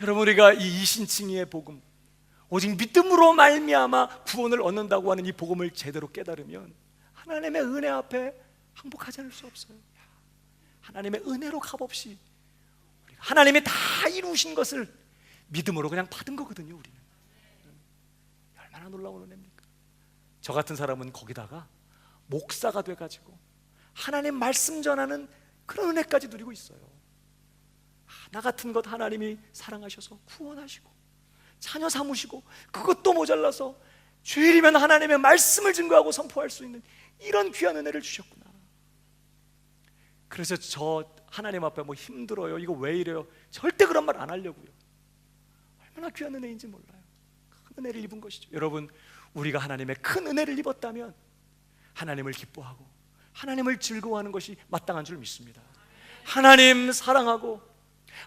여러분, 우리가 이 이신칭의의 복음, 오직 믿음으로 말미암아 구원을 얻는다고 하는 이 복음을 제대로 깨달으면 하나님의 은혜 앞에 항복하지 않을 수 없어요. 하나님의 은혜로 값없이 하나님이 다 이루신 것을 믿음으로 그냥 받은 거거든요. 우리는 얼마나 놀라운 은혜입니까? 저 같은 사람은 거기다가 목사가 돼가지고 하나님 말씀 전하는 그런 은혜까지 누리고 있어요. 나 같은 것 하나님이 사랑하셔서 구원하시고 자녀 삼으시고 그것도 모자라서 주일이면 하나님의 말씀을 증거하고 선포할 수 있는 이런 귀한 은혜를 주셨구나. 그래서 저 하나님 앞에 뭐 힘들어요, 이거 왜 이래요, 절대 그런 말 안 하려고요. 얼마나 귀한 은혜인지 몰라요. 큰 은혜를 입은 것이죠. 여러분, 우리가 하나님의 큰 은혜를 입었다면 하나님을 기뻐하고 하나님을 즐거워하는 것이 마땅한 줄 믿습니다. 하나님 사랑하고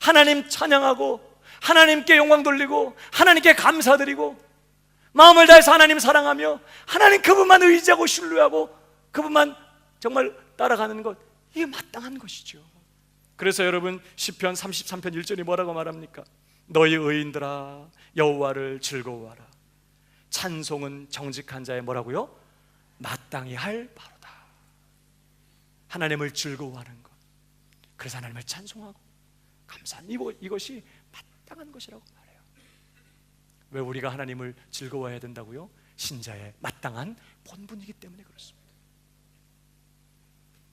하나님 찬양하고 하나님께 영광 돌리고 하나님께 감사드리고 마음을 다해서 하나님 사랑하며 하나님 그분만 의지하고 신뢰하고 그분만 정말 따라가는 것, 이게 마땅한 것이죠. 그래서 여러분, 시편 33편 1절이 뭐라고 말합니까? 너희 의인들아 여호와를 즐거워하라. 찬송은 정직한 자의 뭐라고요? 마땅히 할 바로다. 하나님을 즐거워하는 것, 그래서 하나님을 찬송하고 감사한 이것이 마땅한 것이라고 말해요. 왜 우리가 하나님을 즐거워해야 된다고요? 신자의 마땅한 본분이기 때문에 그렇습니다.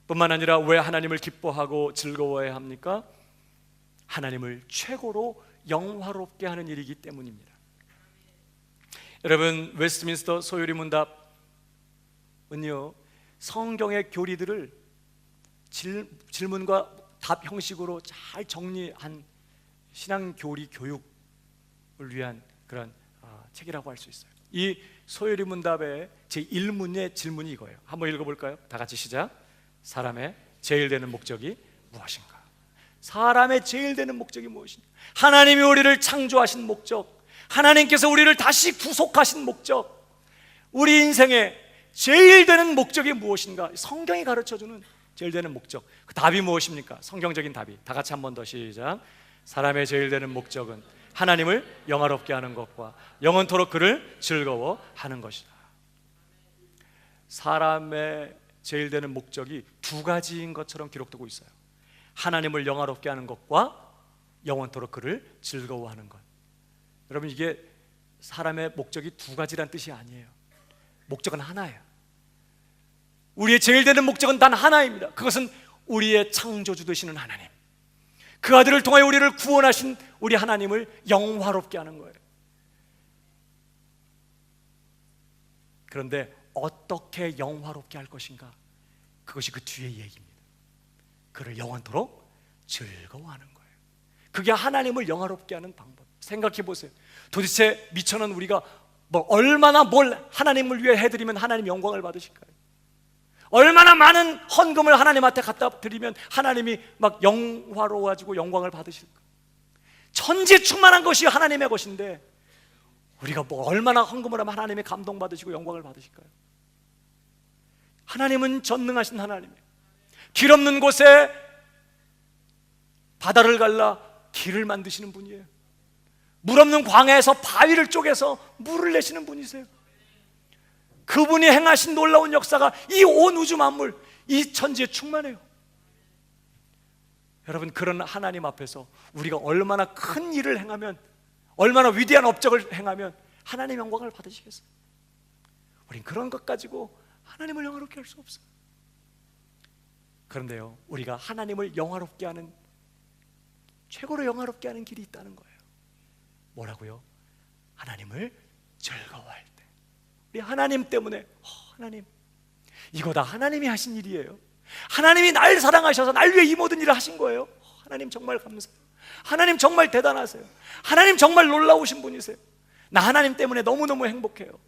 뿐만 아니라 왜 하나님을 기뻐하고 즐거워해야 합니까? 하나님을 최고로 영화롭게 하는 일이기 때문입니다. 여러분, 웨스트민스터 소요리 문답은요, 성경의 교리들을 질문과 답 형식으로 잘 정리한 신앙교리 교육을 위한 그런 책이라고 할 수 있어요. 이 소요리 문답의 제1문의 질문이 이거예요. 한번 읽어볼까요? 다 같이 시작. 사람의 제일 되는 목적이 무엇인가? 사람의 제일 되는 목적이 무엇인가? 하나님이 우리를 창조하신 목적, 하나님께서 우리를 다시 구속하신 목적, 우리 인생의 제일 되는 목적이 무엇인가? 성경이 가르쳐주는 제일 되는 목적, 그 답이 무엇입니까? 성경적인 답이, 다 같이 한 번 더 시작. 사람의 제일 되는 목적은 하나님을 영화롭게 하는 것과 영원토록 그를 즐거워하는 것이다. 사람의 제일 되는 목적이 두 가지인 것처럼 기록되고 있어요. 하나님을 영화롭게 하는 것과 영원토록 그를 즐거워하는 것. 여러분, 이게 사람의 목적이 두 가지란 뜻이 아니에요. 목적은 하나예요. 우리의 제일 되는 목적은 단 하나입니다. 그것은 우리의 창조주 되시는 하나님, 그 아들을 통하여 우리를 구원하신 우리 하나님을 영화롭게 하는 거예요. 그런데 어떻게 영화롭게 할 것인가? 그것이 그 뒤의 얘기입니다. 그를 영원토록 즐거워하는 거예요. 그게 하나님을 영화롭게 하는 방법. 생각해 보세요. 도대체 미천한 우리가 얼마나 뭘 하나님을 위해 해드리면 하나님 영광을 받으실까요? 얼마나 많은 헌금을 하나님한테 갖다 드리면 하나님이 막 영화로워지고 영광을 받으실까요? 천지충만한 것이 하나님의 것인데 우리가 얼마나 헌금을 하면 하나님의 감동받으시고 영광을 받으실까요? 하나님은 전능하신 하나님이에요. 길 없는 곳에 바다를 갈라 길을 만드시는 분이에요. 물 없는 광야에서 바위를 쪼개서 물을 내시는 분이세요. 그분이 행하신 놀라운 역사가 이 온 우주 만물, 이 천지에 충만해요. 여러분, 그런 하나님 앞에서 우리가 얼마나 큰 일을 행하면, 얼마나 위대한 업적을 행하면 하나님 영광을 받으시겠어요? 우린 그런 것 가지고 하나님을 영화롭게 할 수 없어요. 그런데요, 우리가 하나님을 영화롭게 하는, 최고로 영화롭게 하는 길이 있다는 거예요. 뭐라고요? 하나님을 즐거워할 때. 우리 하나님 때문에 하나님, 이거 다 하나님이 하신 일이에요. 하나님이 날 사랑하셔서 날 위해 이 모든 일을 하신 거예요. 하나님 정말 감사해요. 하나님 정말 대단하세요. 하나님 정말 놀라우신 분이세요. 나 하나님 때문에 너무너무 행복해요.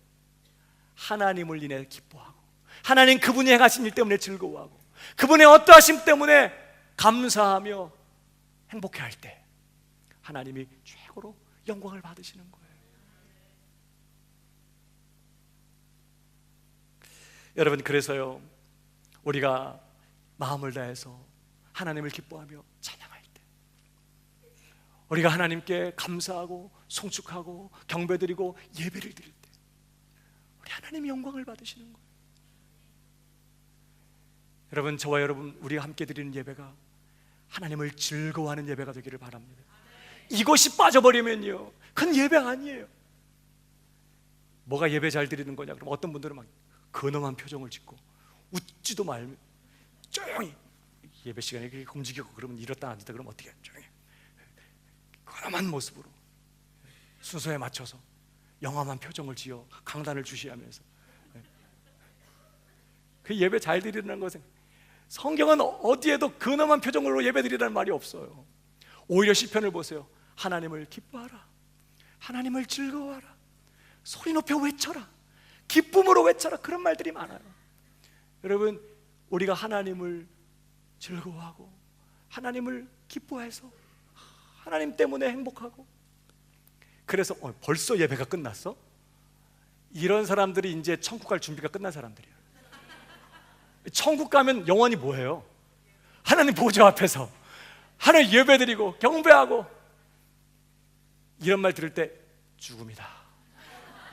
하나님을 인해 기뻐하고, 하나님 그분이 행하신 일 때문에 즐거워하고, 그분의 어떠하심 때문에 감사하며 행복해할 때 하나님이 최고로 영광을 받으시는 거예요. 여러분, 그래서요, 우리가 마음을 다해서 하나님을 기뻐하며 찬양할 때, 우리가 하나님께 감사하고 송축하고 경배드리고 예배를 드릴 때 우리 하나님이 영광을 받으시는 거예요. 여러분, 저와 여러분, 우리가 함께 드리는 예배가 하나님을 즐거워하는 예배가 되기를 바랍니다. 이것이 빠져버리면요, 그건 예배 아니에요. 뭐가 예배 잘 드리는 거냐? 그럼 어떤 분들은 막 근엄한 표정을 짓고 웃지도 말며 조용히, 예배 시간에 이렇게 움직이고 그러면 이렇다 앉았다 그러면 어떻게 조용히 근엄한 모습으로 순서에 맞춰서 영험한 표정을 지어 강단을 주시하면서, 그 예배 잘 드리는 것은, 성경은 어디에도 근엄한 표정으로 예배 드리라는 말이 없어요. 오히려 시편을 보세요. 하나님을 기뻐하라, 하나님을 즐거워하라, 소리 높여 외쳐라, 기쁨으로 외쳐라, 그런 말들이 많아요. 여러분, 우리가 하나님을 즐거워하고 하나님을 기뻐해서 하나님 때문에 행복하고, 그래서 벌써 예배가 끝났어? 이런 사람들이 이제 천국 갈 준비가 끝난 사람들이야. 천국 가면 영원히 뭐해요? 하나님 보좌 앞에서 하나님 예배드리고 경배하고, 이런 말 들을 때 죽음이다.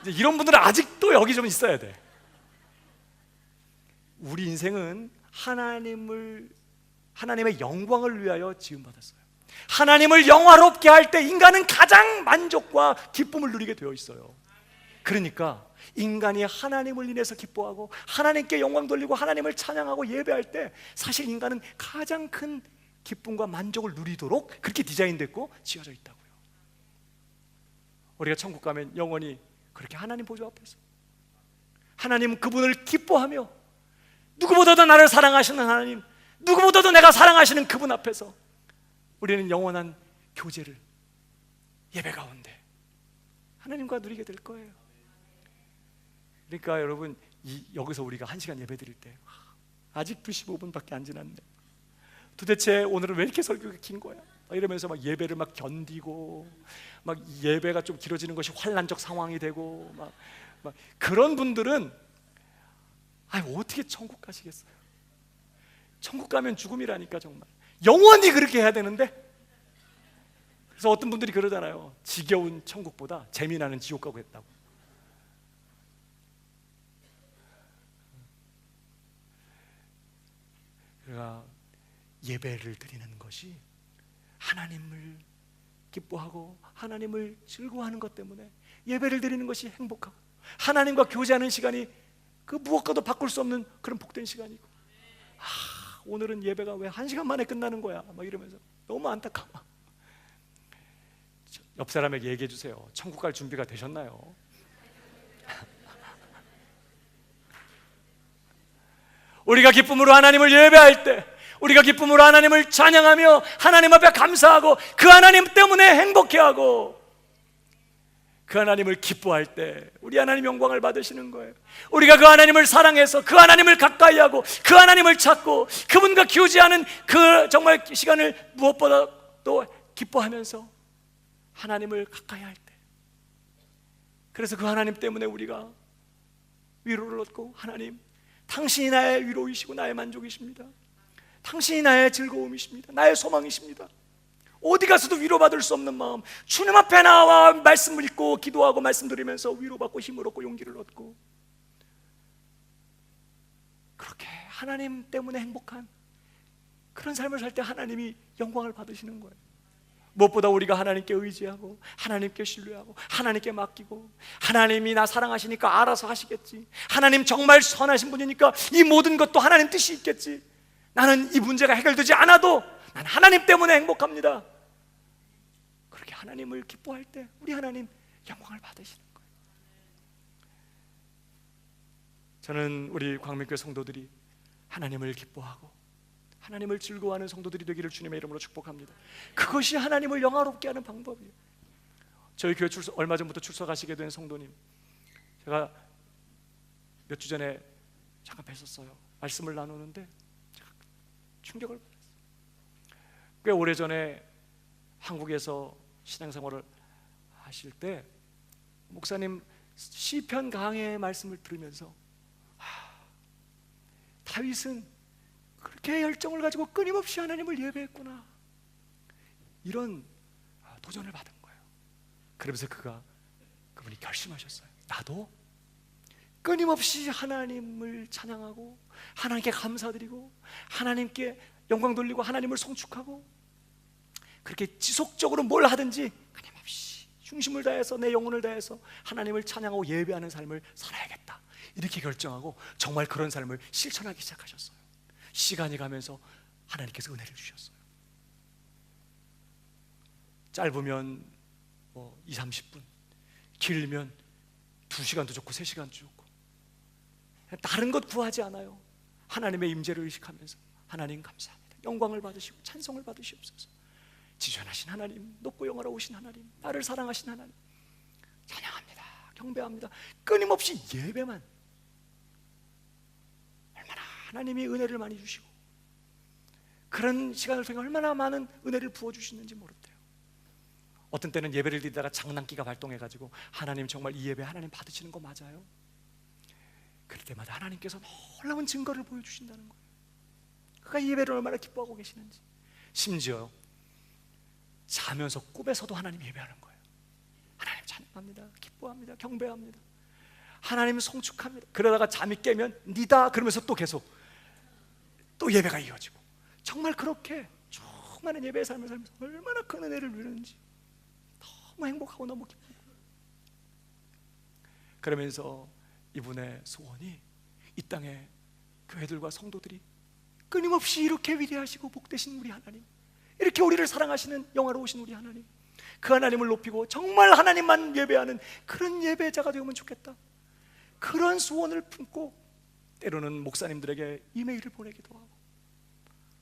이제 이런 분들은 아직도 여기 좀 있어야 돼. 우리 인생은 하나님의 영광을 위하여 지음받았어요. 하나님을 영화롭게 할 때 인간은 가장 만족과 기쁨을 누리게 되어 있어요. 그러니까 인간이 하나님을 인해서 기뻐하고 하나님께 영광 돌리고 하나님을 찬양하고 예배할 때 사실 인간은 가장 큰 기쁨과 만족을 누리도록 그렇게 디자인됐고 지어져 있다고요. 우리가 천국 가면 영원히 그렇게 하나님 보좌 앞에서 하나님 그분을 기뻐하며, 누구보다도 나를 사랑하시는 하나님, 누구보다도 내가 사랑하시는 그분 앞에서 우리는 영원한 교제를, 예배 가운데 하나님과 누리게 될 거예요. 그러니까 여러분, 여기서 우리가 1시간 예배 드릴 때 아직도 15분밖에 안 지났네, 도대체 오늘은 왜 이렇게 설교가 긴 거야? 이러면서 막 예배를 막 견디고, 막 예배가 좀 길어지는 것이 환난적 상황이 되고, 막 그런 분들은 어떻게 천국 가시겠어요? 천국 가면 죽음이라니까. 정말 영원히 그렇게 해야 되는데. 그래서 어떤 분들이 그러잖아요. 지겨운 천국보다 재미나는 지옥 가고 했다고. 그러니까 예배를 드리는 것이 하나님을 기뻐하고 하나님을 즐거워하는 것 때문에 예배를 드리는 것이 행복하고, 하나님과 교제하는 시간이 그 무엇과도 바꿀 수 없는 그런 복된 시간이고, 오늘은 예배가 왜 1시간 만에 끝나는 거야? 막 이러면서 너무 안타까워. 옆 사람에게 얘기해 주세요. 천국 갈 준비가 되셨나요? 우리가 기쁨으로 하나님을 예배할 때, 우리가 기쁨으로 하나님을 찬양하며 하나님 앞에 감사하고 그 하나님 때문에 행복해하고 그 하나님을 기뻐할 때 우리 하나님 영광을 받으시는 거예요. 우리가 그 하나님을 사랑해서 그 하나님을 가까이하고 그 하나님을 찾고 그분과 교제하는 그 정말 시간을 무엇보다 또 기뻐하면서 하나님을 가까이 할 때, 그래서 그 하나님 때문에 우리가 위로를 얻고, 하나님 당신이 나의 위로이시고 나의 만족이십니다. 당신이 나의 즐거움이십니다. 나의 소망이십니다. 어디 가서도 위로받을 수 없는 마음, 주님 앞에 나와 말씀을 읽고 기도하고 말씀드리면서 위로받고 힘을 얻고 용기를 얻고, 그렇게 하나님 때문에 행복한 그런 삶을 살 때 하나님이 영광을 받으시는 거예요. 무엇보다 우리가 하나님께 의지하고 하나님께 신뢰하고 하나님께 맡기고, 하나님이 나 사랑하시니까 알아서 하시겠지, 하나님 정말 선하신 분이니까 이 모든 것도 하나님 뜻이 있겠지, 나는 이 문제가 해결되지 않아도 난 하나님 때문에 행복합니다. 그렇게 하나님을 기뻐할 때 우리 하나님 영광을 받으시는 거예요. 저는 우리 광명교회 성도들이 하나님을 기뻐하고 하나님을 즐거워하는 성도들이 되기를 주님의 이름으로 축복합니다. 그것이 하나님을 영화롭게 하는 방법이에요. 저희 교회 얼마 전부터 출석하시게 된 성도님, 제가 몇 주 전에 잠깐 뵀었어요. 말씀을 나누는데 제가 충격을 받았어요. 꽤 오래전에 한국에서 신앙생활을 하실 때 목사님 시편 강해의 말씀을 들으면서 다윗은 그렇게 열정을 가지고 끊임없이 하나님을 예배했구나, 이런 도전을 받은 거예요. 그러면서 그분이 결심하셨어요. 나도 끊임없이 하나님을 찬양하고 하나님께 감사드리고 하나님께 영광 돌리고 하나님을 송축하고, 그렇게 지속적으로 뭘 하든지 끊임없이 중심을 다해서 내 영혼을 다해서 하나님을 찬양하고 예배하는 삶을 살아야겠다, 이렇게 결정하고 정말 그런 삶을 실천하기 시작하셨어요. 시간이 가면서 하나님께서 은혜를 주셨어요. 짧으면 2, 30분, 길면 2시간도 좋고 3시간도 좋고, 다른 것 구하지 않아요. 하나님의 임재를 의식하면서 하나님 감사합니다, 영광을 받으시고 찬송을 받으시옵소서, 지존하신 하나님, 높고 영화로우신 하나님, 나를 사랑하신 하나님 찬양합니다, 경배합니다. 끊임없이 예배만. 얼마나 하나님이 은혜를 많이 주시고 그런 시간을 통해 얼마나 많은 은혜를 부어주시는지 모른대요. 어떤 때는 예배를 드리다가 장난기가 발동해가지고 하나님 정말 이 예배 하나님 받으시는 거 맞아요? 그럴 때마다 하나님께서 놀라운 증거를 보여주신다는 거예요. 그가 이 예배를 얼마나 기뻐하고 계시는지. 심지어 자면서 꿈에서도 하나님 예배하는 거예요. 하나님 찬양합니다, 기뻐합니다, 경배합니다, 하나님 송축합니다. 그러다가 잠이 깨면 니다 그러면서 또 계속 또 예배가 이어지고, 정말 그렇게 수많은 예배의 삶을 살면서 얼마나 큰 은혜를 누리는지 너무 행복하고 너무 기쁘고, 그러면서 이분의 소원이 이 땅의 교회들과 성도들이 끊임없이 이렇게 위대하시고 복되신 우리 하나님, 이렇게 우리를 사랑하시는 영화로우신 우리 하나님, 그 하나님을 높이고 정말 하나님만 예배하는 그런 예배자가 되면 좋겠다, 그런 소원을 품고 때로는 목사님들에게 이메일을 보내기도 하고,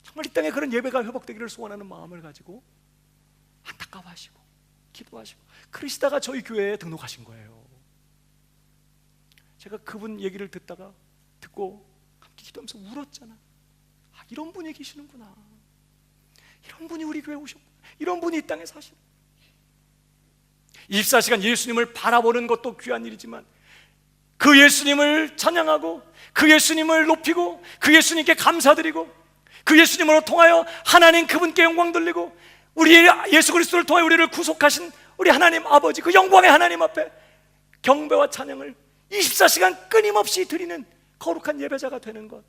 정말 이 땅에 그런 예배가 회복되기를 소원하는 마음을 가지고 안타까워하시고 기도하시고 그러시다가 저희 교회에 등록하신 거예요. 제가 그분 얘기를 듣고 함께 기도하면서 울었잖아. 이런 분이 계시는구나, 이런 분이 우리 교회에 오셨구나, 이런 분이 이 땅에 사시는. 24시간 예수님을 바라보는 것도 귀한 일이지만 그 예수님을 찬양하고 그 예수님을 높이고 그 예수님께 감사드리고 그 예수님으로 통하여 하나님 그분께 영광 돌리고 우리 예수 그리스도를 통하여 우리를 구속하신 우리 하나님 아버지, 그 영광의 하나님 앞에 경배와 찬양을 24시간 끊임없이 드리는 거룩한 예배자가 되는 것,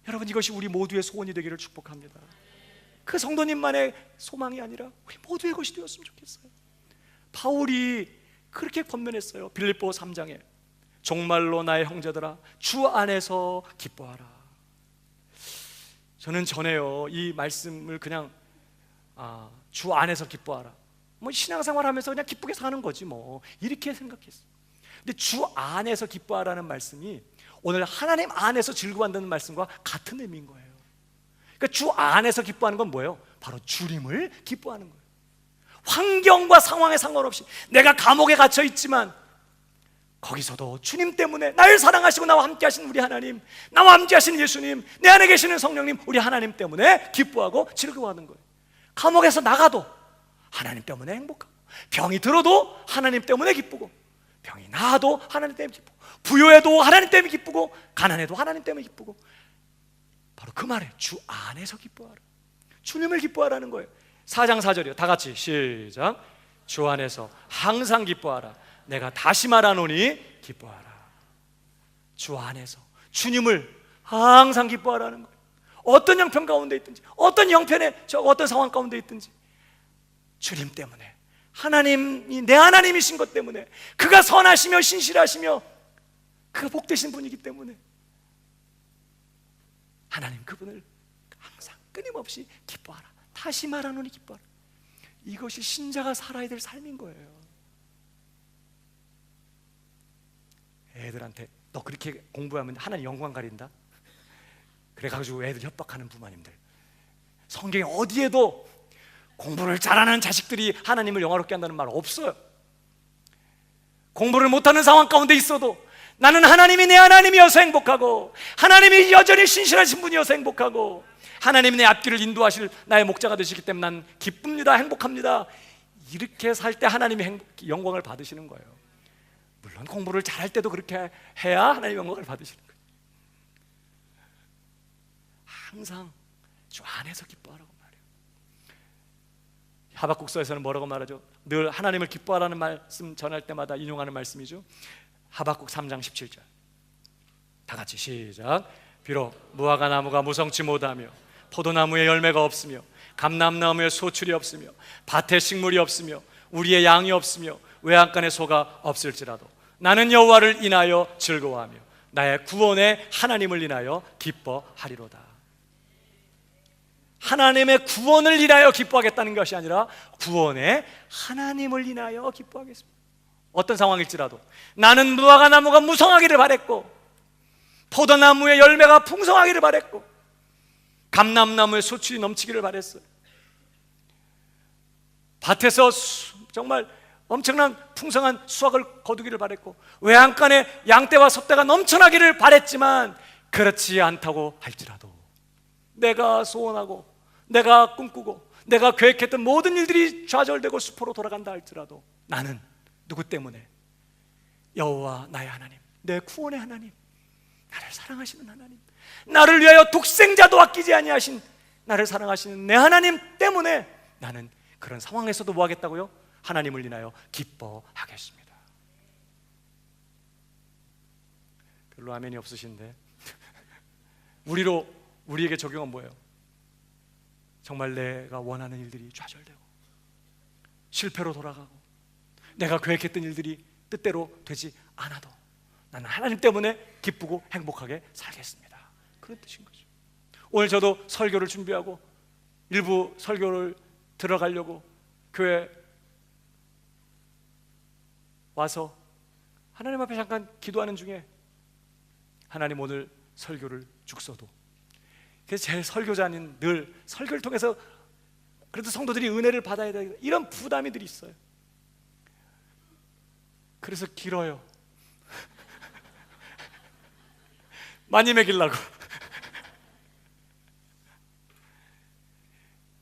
여러분 이것이 우리 모두의 소원이 되기를 축복합니다. 그 성도님만의 소망이 아니라 우리 모두의 것이 되었으면 좋겠어요. 바울이 그렇게 권면했어요. 빌립보 3장에 정말로 나의 형제들아 주 안에서 기뻐하라. 저는 전에요 이 말씀을 그냥 주 안에서 기뻐하라, 신앙생활 하면서 그냥 기쁘게 사는 거지 이렇게 생각했어요. 근데 주 안에서 기뻐하라는 말씀이 오늘 하나님 안에서 즐거워한다는 말씀과 같은 의미인 거예요. 그러니까 주 안에서 기뻐하는 건 뭐예요? 바로 주님을 기뻐하는 거예요. 환경과 상황에 상관없이 내가 감옥에 갇혀 있지만 거기서도 주님 때문에 나를 사랑하시고 나와 함께 하신 우리 하나님, 나와 함께 하신 예수님, 내 안에 계시는 성령님, 우리 하나님 때문에 기뻐하고 즐거워하는 거예요. 감옥에서 나가도 하나님 때문에 행복하고, 병이 들어도 하나님 때문에 기쁘고, 병이 나아도 하나님 때문에 기쁘고, 부요해도 하나님 때문에 기쁘고, 가난해도 하나님 때문에 기쁘고. 바로 그 말에 주 안에서 기뻐하라, 주님을 기뻐하라는 거예요. 4장 4절이요. 다 같이 시작. 주 안에서 항상 기뻐하라. 내가 다시 말하노니 기뻐하라. 주 안에서 주님을 항상 기뻐하라는 거예요. 어떤 형편 가운데 있든지, 어떤 형편에 어떤 상황 가운데 있든지 주님 때문에, 하나님이 내 하나님이신 것 때문에, 그가 선하시며 신실하시며 그가 복되신 분이기 때문에 하나님 그분을 항상 끊임없이 기뻐하라. 다시 말하노니 기뻐하라. 이것이 신자가 살아야 될 삶인 거예요. 애들한테 너 그렇게 공부하면 하나님 영광 가린다? 그래가지고 애들 협박하는 부모님들, 성경에 어디에도 공부를 잘하는 자식들이 하나님을 영화롭게 한다는 말 없어요. 공부를 못하는 상황 가운데 있어도 나는 하나님이 내 하나님이어서 행복하고, 하나님이 여전히 신실하신 분이어서 행복하고, 하나님이 내 앞길을 인도하실 나의 목자가 되시기 때문에 난 기쁩니다, 행복합니다. 이렇게 살 때 하나님이 영광을 받으시는 거예요. 물론 공부를 잘할 때도 그렇게 해야 하나님의 영광을 받으시는 거예요. 항상 주 안에서 기뻐하라고 말해요. 하박국서에서는 뭐라고 말하죠? 늘 하나님을 기뻐하라는 말씀 전할 때마다 인용하는 말씀이죠. 하박국 3장 17절. 다 같이 시작. 비록 무화과 나무가 무성치 못하며 포도나무에 열매가 없으며 감람나무에 소출이 없으며 밭에 식물이 없으며 우리의 양이 없으며 외양간에 소가 없을지라도 나는 여호와를 인하여 즐거워하며 나의 구원의 하나님을 인하여 기뻐하리로다. 하나님의 구원을 인하여 기뻐하겠다는 것이 아니라 구원의 하나님을 인하여 기뻐하겠습니다. 어떤 상황일지라도 나는 무화과 나무가 무성하기를 바랬고, 포도나무의 열매가 풍성하기를 바랬고, 감람나무의 소출이 넘치기를 바랬어요. 밭에서 정말 엄청난 풍성한 수확을 거두기를 바랬고, 외양간에 양떼와 솥대가 넘쳐나기를 바랬지만 그렇지 않다고 할지라도, 내가 소원하고 내가 꿈꾸고 내가 계획했던 모든 일들이 좌절되고 수포로 돌아간다 할지라도 나는 누구 때문에? 여호와 나의 하나님, 내 구원의 하나님, 나를 사랑하시는 하나님, 나를 위하여 독생자도 아끼지 아니하신 나를 사랑하시는 내 하나님 때문에 나는 그런 상황에서도 뭐 하겠다고요? 하나님을 인하여 기뻐하겠습니다. 별로 아멘이 없으신데 우리에게 적용은 뭐예요? 정말 내가 원하는 일들이 좌절되고 실패로 돌아가고 내가 계획했던 일들이 뜻대로 되지 않아도 나는 하나님 때문에 기쁘고 행복하게 살겠습니다. 그런 뜻인 거죠. 오늘 저도 설교를 준비하고 일부 설교를 들어가려고 교회 와서 하나님 앞에 잠깐 기도하는 중에 하나님 오늘 설교를 죽서도, 그래서 제 설교자는 늘 설교를 통해서 그래도 성도들이 은혜를 받아야 되겠다, 이런 부담이 늘 있어요. 그래서 길어요. 많이 먹이려고.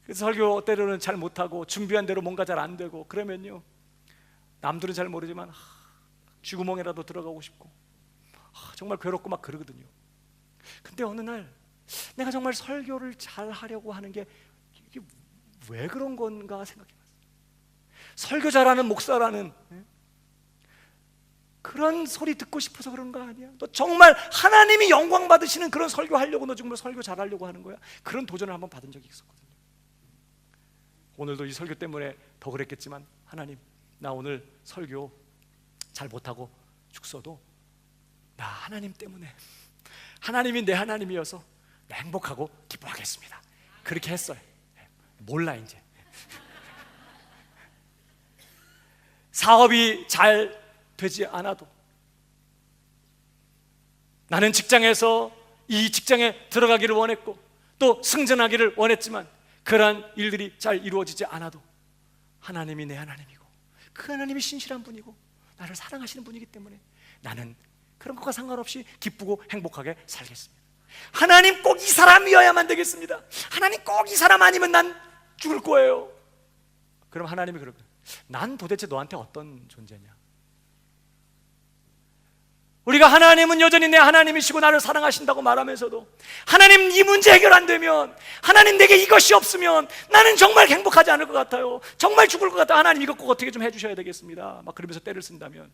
그래서 설교 때로는 잘 못하고 준비한 대로 뭔가 잘 안 되고 그러면요, 남들은 잘 모르지만 쥐구멍이라도 들어가고 싶고 정말 괴롭고 막 그러거든요. 근데 어느 날 내가 정말 설교를 잘 하려고 하는 게 이게 왜 그런 건가 생각해봤어요. 설교 잘하는 목사라는 그런 소리 듣고 싶어서 그런 거 아니야? 너 정말 하나님이 영광 받으시는 그런 설교 하려고, 너 정말 설교 잘하려고 하는 거야? 그런 도전을 한번 받은 적이 있었거든요. 오늘도 이 설교 때문에 더 그랬겠지만, 하나님 나 오늘 설교 잘 못하고 죽서도 나 하나님 때문에, 하나님이 내 하나님이어서 나 행복하고 기뻐하겠습니다. 그렇게 했어요. 몰라 이제. 사업이 잘 되지 않아도 나는 직장에서 이 직장에 들어가기를 원했고 또 승전하기를 원했지만 그러한 일들이 잘 이루어지지 않아도 하나님이 내 하나님이고 그 하나님이 신실한 분이고 나를 사랑하시는 분이기 때문에 나는 그런 것과 상관없이 기쁘고 행복하게 살겠습니다. 하나님 꼭 이 사람이어야만 되겠습니다. 하나님 꼭 이 사람 아니면 난 죽을 거예요. 그럼 하나님이 그러거든요. 난 도대체 너한테 어떤 존재냐? 우리가 하나님은 여전히 내 하나님이시고 나를 사랑하신다고 말하면서도 하나님 이 문제 해결 안 되면, 하나님 내게 이것이 없으면 나는 정말 행복하지 않을 것 같아요. 정말 죽을 것 같아요. 하나님 이것 꼭 어떻게 좀 해주셔야 되겠습니다. 막 그러면서 때를 쓴다면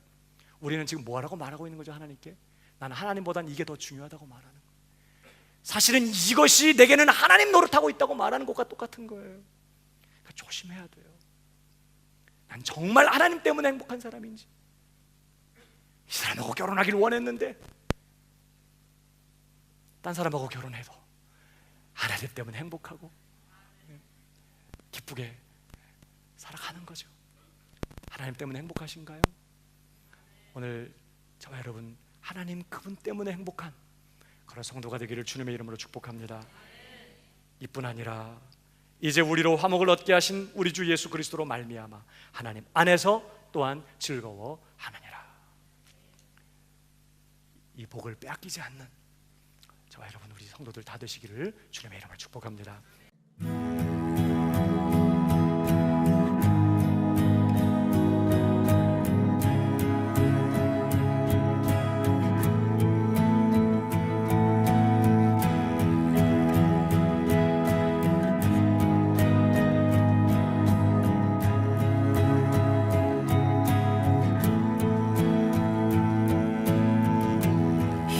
우리는 지금 뭐라고 말하고 있는 거죠? 하나님께 나는 하나님보단 이게 더 중요하다고 말하는 거예요. 사실은 이것이 내게는 하나님 노릇하고 있다고 말하는 것과 똑같은 거예요. 그러니까 조심해야 돼요. 난 정말 하나님 때문에 행복한 사람인지, 이 사람하고 결혼하기를 원했는데 딴 사람하고 결혼해도 하나님 때문에 행복하고 기쁘게 살아가는 거죠. 하나님 때문에 행복하신가요? 오늘 저와 여러분 하나님 그분 때문에 행복한 그런 성도가 되기를 주님의 이름으로 축복합니다. 이뿐 아니라 이제 우리로 화목을 얻게 하신 우리 주 예수 그리스도로 말미암아 하나님 안에서 또한 즐거워하느니라. 이 복을 빼앗기지 않는 저와 여러분 우리 성도들 다 되시기를 주님의 이름으로 축복합니다.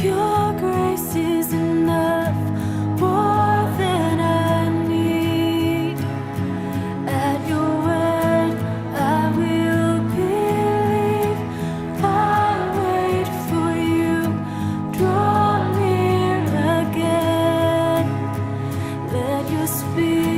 Your grace is enough, more than I need. At your word I will believe. I'll wait for you, draw near again. Let your spirit